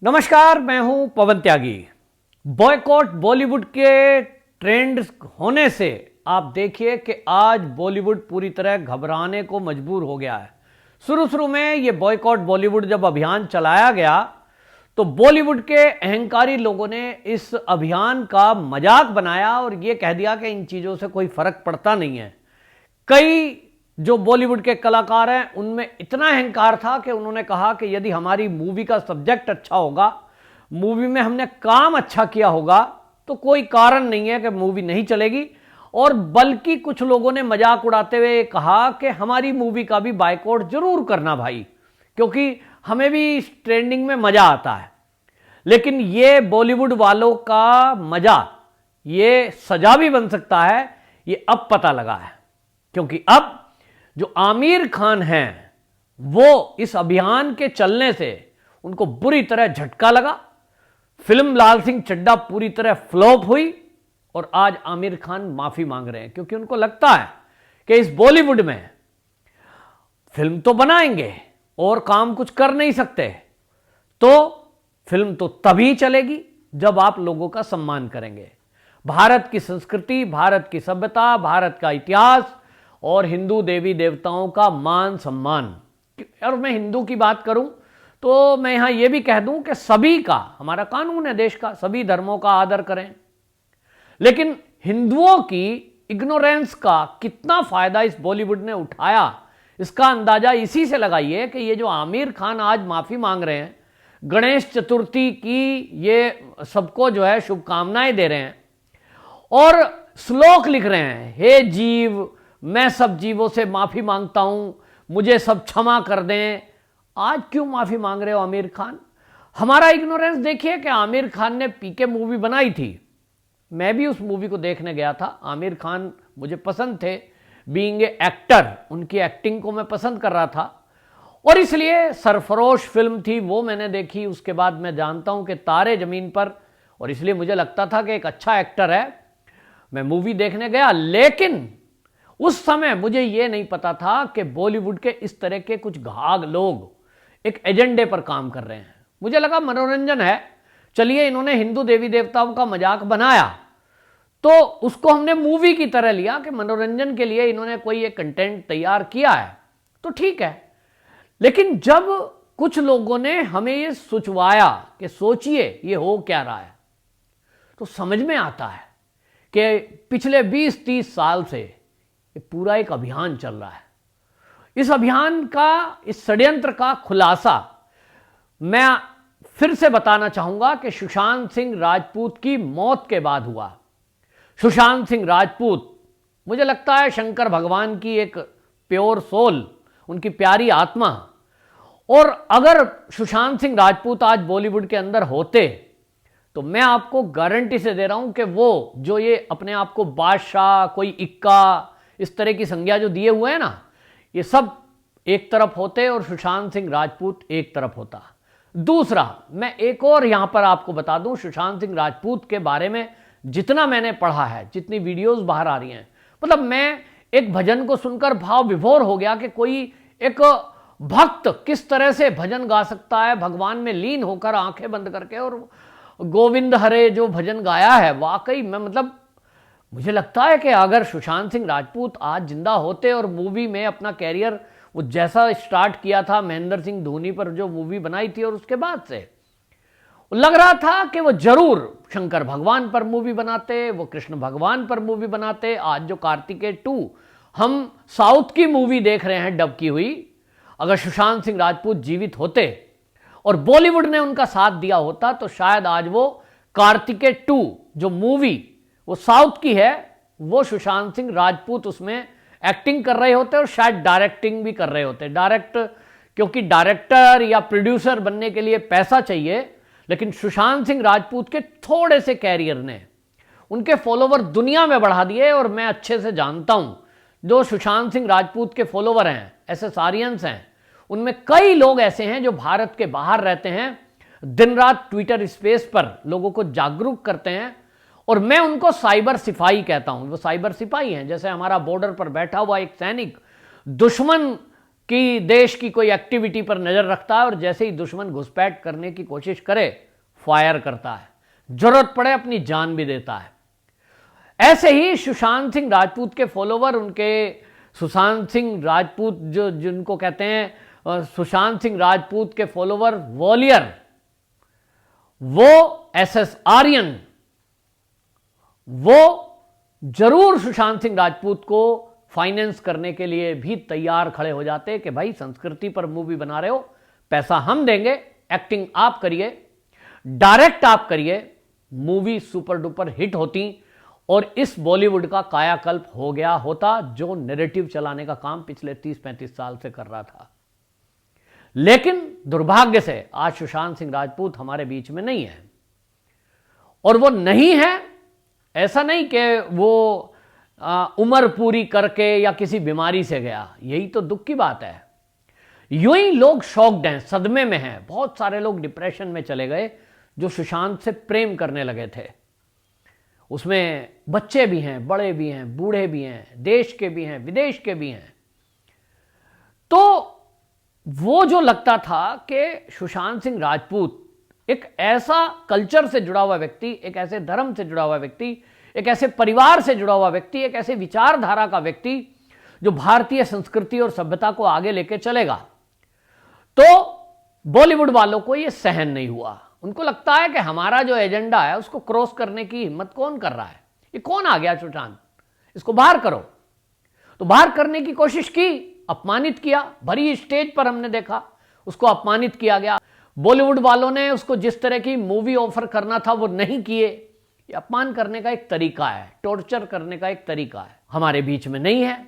नमस्कार, मैं हूं पवन त्यागी। बॉयकॉट बॉलीवुड के ट्रेंड होने से आप देखिए कि आज बॉलीवुड पूरी तरह घबराने को मजबूर हो गया है। शुरू में ये बॉयकॉट बॉलीवुड जब अभियान चलाया गया तो बॉलीवुड के अहंकारी लोगों ने इस अभियान का मजाक बनाया और ये कह दिया कि इन चीज़ों से कोई फर्क पड़ता नहीं है। कई जो बॉलीवुड के कलाकार हैं उनमें इतना अहंकार था कि उन्होंने कहा कि यदि हमारी मूवी का सब्जेक्ट अच्छा होगा, मूवी में हमने काम अच्छा किया होगा, तो कोई कारण नहीं है कि मूवी नहीं चलेगी। और बल्कि कुछ लोगों ने मजाक उड़ाते हुए कहा कि हमारी मूवी का भी बायकॉट जरूर करना भाई, क्योंकि हमें भी इस ट्रेंडिंग में मजा आता है। लेकिन ये बॉलीवुड वालों का मजा ये सजा भी बन सकता है, ये अब पता लगा है। क्योंकि अब जो आमिर खान हैं वो इस अभियान के चलने से उनको बुरी तरह झटका लगा। फिल्म लाल सिंह चड्ढा पूरी तरह फ्लॉप हुई और आज आमिर खान माफी मांग रहे हैं, क्योंकि उनको लगता है कि इस बॉलीवुड में फिल्म तो बनाएंगे और काम कुछ कर नहीं सकते, तो फिल्म तो तभी चलेगी जब आप लोगों का सम्मान करेंगे। भारत की संस्कृति, भारत की सभ्यता, भारत का इतिहास और हिंदू देवी देवताओं का मान सम्मान। और मैं हिंदू की बात करूं तो मैं यहां यह भी कह दूं कि सभी का, हमारा कानून है देश का, सभी धर्मों का आदर करें। लेकिन हिंदुओं की इग्नोरेंस का कितना फायदा इस बॉलीवुड ने उठाया, इसका अंदाजा इसी से लगाइए कि ये जो आमिर खान आज माफी मांग रहे हैं, गणेश चतुर्थी की ये सबको जो है शुभकामनाएं दे रहे हैं और श्लोक लिख रहे हैं, हे जीव मैं सब जीवों से माफी मांगता हूं, मुझे सब क्षमा कर दें। आज क्यों माफी मांग रहे हो आमिर खान? हमारा इग्नोरेंस देखिए कि आमिर खान ने पीके मूवी बनाई थी, मैं भी उस मूवी को देखने गया था। आमिर खान मुझे पसंद थे, बीइंग ए एक्टर, उनकी एक्टिंग को मैं पसंद कर रहा था और इसलिए सरफरोश फिल्म थी वो मैंने देखी। उसके बाद मैं जानता हूं कि तारे जमीन पर, और इसलिए मुझे लगता था कि एक अच्छा एक्टर है, मैं मूवी देखने गया। लेकिन उस समय मुझे यह नहीं पता था कि बॉलीवुड के इस तरह के कुछ घाघ लोग एक एजेंडे पर काम कर रहे हैं। मुझे लगा मनोरंजन है, चलिए इन्होंने हिंदू देवी देवताओं का मजाक बनाया तो उसको हमने मूवी की तरह लिया कि मनोरंजन के लिए इन्होंने कोई एक कंटेंट तैयार किया है, तो ठीक है। लेकिन जब कुछ लोगों ने हमें ये सोचवाया कि सोचिए ये हो क्या रहा है, तो समझ में आता है कि पिछले 20-30 साल से ये पूरा एक अभियान चल रहा है। इस अभियान का, इस षड्यंत्र का खुलासा मैं फिर से बताना चाहूंगा कि सुशांत सिंह राजपूत की मौत के बाद हुआ। सुशांत सिंह राजपूत मुझे लगता है शंकर भगवान की एक प्योर सोल, उनकी प्यारी आत्मा। और अगर सुशांत सिंह राजपूत आज बॉलीवुड के अंदर होते तो मैं आपको गारंटी से दे रहा हूं कि वो जो ये अपने आप को बादशाह, कोई इक्का, इस तरह की संज्ञा जो दिए हुए हैं ना, ये सब एक तरफ होते और सुशांत सिंह राजपूत एक तरफ होता। दूसरा, मैं एक और यहां पर आपको बता दूं, सुशांत सिंह राजपूत के बारे में जितना मैंने पढ़ा है, जितनी वीडियोस बाहर आ रही हैं, मतलब मैं एक भजन को सुनकर भाव विभोर हो गया कि कोई एक भक्त किस तरह से भजन गा सकता है, भगवान में लीन होकर आंखें बंद करके, और गोविंद हरे जो भजन गाया है, वाकई में मतलब मुझे लगता है कि अगर सुशांत सिंह राजपूत आज जिंदा होते और मूवी में अपना कैरियर वो जैसा स्टार्ट किया था महेंद्र सिंह धोनी पर जो मूवी बनाई थी, और उसके बाद से लग रहा था कि वो जरूर शंकर भगवान पर मूवी बनाते, वो कृष्ण भगवान पर मूवी बनाते। आज जो कार्तिकेय 2 हम साउथ की मूवी देख रहे हैं डब की हुई, अगर सुशांत सिंह राजपूत जीवित होते और बॉलीवुड ने उनका साथ दिया होता तो शायद आज वो कार्तिकेय 2 जो मूवी वो साउथ की है, वो सुशांत सिंह राजपूत उसमें एक्टिंग कर रहे होते और शायद डायरेक्टिंग भी कर रहे होते। क्योंकि डायरेक्टर या प्रोड्यूसर बनने के लिए पैसा चाहिए, लेकिन सुशांत सिंह राजपूत के थोड़े से कैरियर ने उनके फॉलोवर दुनिया में बढ़ा दिए। और मैं अच्छे से जानता हूं जो सुशांत सिंह राजपूत के फॉलोवर हैं, एसएसआरियंस हैं, उनमें कई लोग ऐसे हैं जो भारत के बाहर रहते हैं, दिन रात ट्विटर स्पेस पर लोगों को जागरूक करते हैं। और मैं उनको साइबर सिपाही कहता हूं। वो साइबर सिपाही हैं, जैसे हमारा बॉर्डर पर बैठा हुआ एक सैनिक दुश्मन कि देश की कोई एक्टिविटी पर नजर रखता है और जैसे ही दुश्मन घुसपैठ करने की कोशिश करे फायर करता है, जरूरत पड़े अपनी जान भी देता है। ऐसे ही सुशांत सिंह राजपूत के फॉलोवर, उनके सुशांत सिंह राजपूत जो जिनको कहते हैं सुशांत सिंह राजपूत के फॉलोवर वॉलियर, वो एसएस आर्यन, वो जरूर सुशांत सिंह राजपूत को फाइनेंस करने के लिए भी तैयार खड़े हो जाते कि भाई संस्कृति पर मूवी बना रहे हो, पैसा हम देंगे, एक्टिंग आप करिए, डायरेक्ट आप करिए, मूवी सुपर डुपर हिट होती और इस बॉलीवुड का कायाकल्प हो गया होता जो नैरेटिव चलाने का काम पिछले 30-35 साल से कर रहा था। लेकिन दुर्भाग्य से आज सुशांत सिंह राजपूत हमारे बीच में नहीं है। और वो नहीं है ऐसा नहीं कि वो उम्र पूरी करके या किसी बीमारी से गया, यही तो दुख की बात है। यूं ही लोग शॉक्ड हैं, सदमे में हैं। बहुत सारे लोग डिप्रेशन में चले गए जो सुशांत से प्रेम करने लगे थे। उसमें बच्चे भी हैं, बड़े भी हैं, बूढ़े भी हैं, देश के भी हैं, विदेश के भी हैं। तो वो जो लगता था कि सुशांत सिंह राजपूत एक ऐसा कल्चर से जुड़ा हुआ व्यक्ति, एक ऐसे धर्म से जुड़ा हुआ व्यक्ति, एक ऐसे परिवार से जुड़ा हुआ व्यक्ति, एक ऐसे विचारधारा का व्यक्ति जो भारतीय संस्कृति और सभ्यता को आगे लेके चलेगा, तो बॉलीवुड वालों को यह सहन नहीं हुआ। उनको लगता है कि हमारा जो एजेंडा है उसको क्रॉस करने की हिम्मत कौन कर रहा है, ये कौन आ गया सुशांत, इसको बाहर करो। तो बाहर करने की कोशिश की, अपमानित किया, भरी स्टेज पर हमने देखा उसको अपमानित किया गया। बॉलीवुड वालों ने उसको जिस तरह की मूवी ऑफर करना था वो नहीं किए। ये अपमान करने का एक तरीका है, टॉर्चर करने का एक तरीका है, हमारे बीच में नहीं है।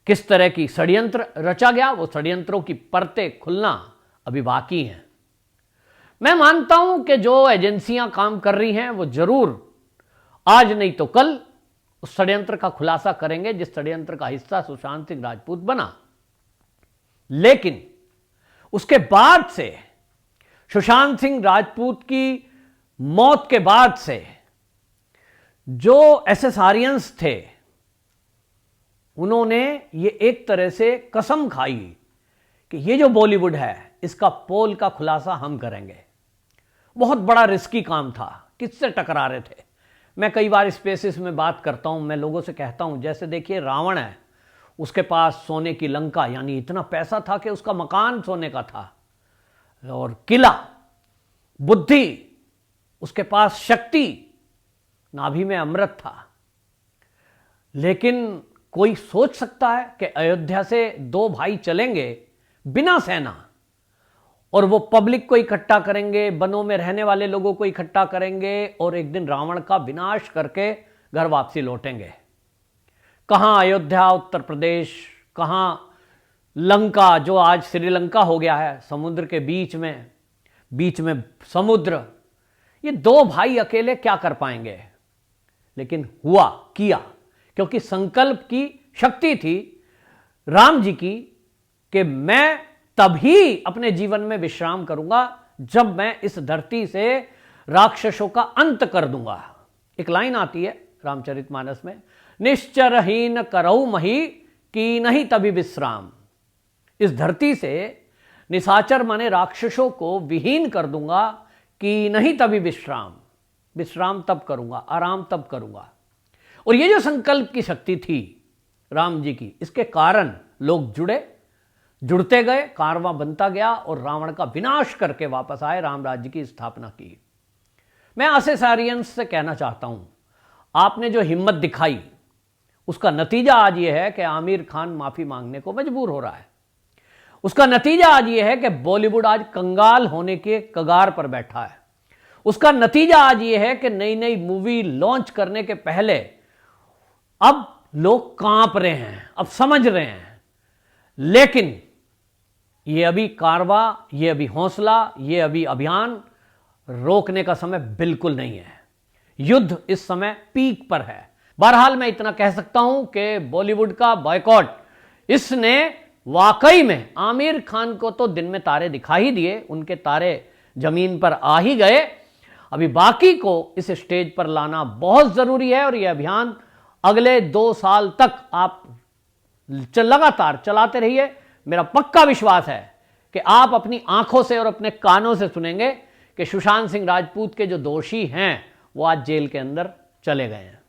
किस तरह की षड्यंत्र रचा गया, वो षड्यंत्रों की परतें खुलना अभी बाकी हैं। मैं मानता हूं कि जो एजेंसियां काम कर रही हैं वो जरूर आज नहीं तो कल उस षड्यंत्र का खुलासा करेंगे जिस षड्यंत्र का हिस्सा सुशांत सिंह राजपूत बना। लेकिन उसके बाद से, सुशांत सिंह राजपूत की मौत के बाद से जो एसएसआरियंस थे उन्होंने ये एक तरह से कसम खाई कि ये जो बॉलीवुड है इसका पोल का खुलासा हम करेंगे। बहुत बड़ा रिस्की काम था, किससे टकरा रहे थे। मैं कई बार स्पेसिस में बात करता हूं, मैं लोगों से कहता हूं जैसे देखिए रावण है, उसके पास सोने की लंका यानी इतना पैसा था कि उसका मकान सोने का था, और किला, बुद्धि, उसके पास शक्ति, नाभि में अमृत था। लेकिन कोई सोच सकता है कि अयोध्या से दो भाई चलेंगे बिना सेना और वो पब्लिक को इकट्ठा करेंगे, वनों में रहने वाले लोगों को इकट्ठा करेंगे और एक दिन रावण का विनाश करके घर वापसी लौटेंगे। कहां अयोध्या उत्तर प्रदेश, कहां लंका जो आज श्रीलंका हो गया है, समुद्र के बीच में समुद्र। ये दो भाई अकेले क्या कर पाएंगे। लेकिन हुआ, किया, क्योंकि संकल्प की शक्ति थी राम जी की कि मैं तभी अपने जीवन में विश्राम करूंगा जब मैं इस धरती से राक्षसों का अंत कर दूंगा। एक लाइन आती है रामचरितमानस में, निश्चरहीन करऊ मही की नहीं तभी विश्राम। इस धरती से निशाचर माने राक्षसों को विहीन कर दूंगा कि नहीं तभी विश्राम तब करूंगा, आराम तब करूंगा। और ये जो संकल्प की शक्ति थी राम जी की, इसके कारण लोग जुड़ते गए, कारवां बनता गया और रावण का विनाश करके वापस आए, राम राज्य की स्थापना की। मैं एसएसआरियंस से कहना चाहता हूं, आपने जो हिम्मत दिखाई उसका नतीजा आज यह है कि आमिर खान माफी मांगने को मजबूर हो रहा है। उसका नतीजा आज यह है कि बॉलीवुड आज कंगाल होने के कगार पर बैठा है। उसका नतीजा आज यह है कि नई नई मूवी लॉन्च करने के पहले अब लोग कांप रहे हैं, अब समझ रहे हैं। लेकिन ये अभी कारवां, ये अभी हौसला, ये अभी अभियान रोकने का समय बिल्कुल नहीं है। युद्ध इस समय पीक पर है। बहरहाल मैं इतना कह सकता हूं कि बॉलीवुड का बॉयकॉट, इसने वाकई में आमिर खान को तो दिन में तारे दिखा ही दिए, उनके तारे जमीन पर आ ही गए। अभी बाकी को इस स्टेज पर लाना बहुत जरूरी है और यह अभियान अगले 2 साल तक आप लगातार चलाते रहिए। मेरा पक्का विश्वास है कि आप अपनी आंखों से और अपने कानों से सुनेंगे कि सुशांत सिंह राजपूत के जो दोषी हैं वो आज जेल के अंदर चले गए हैं।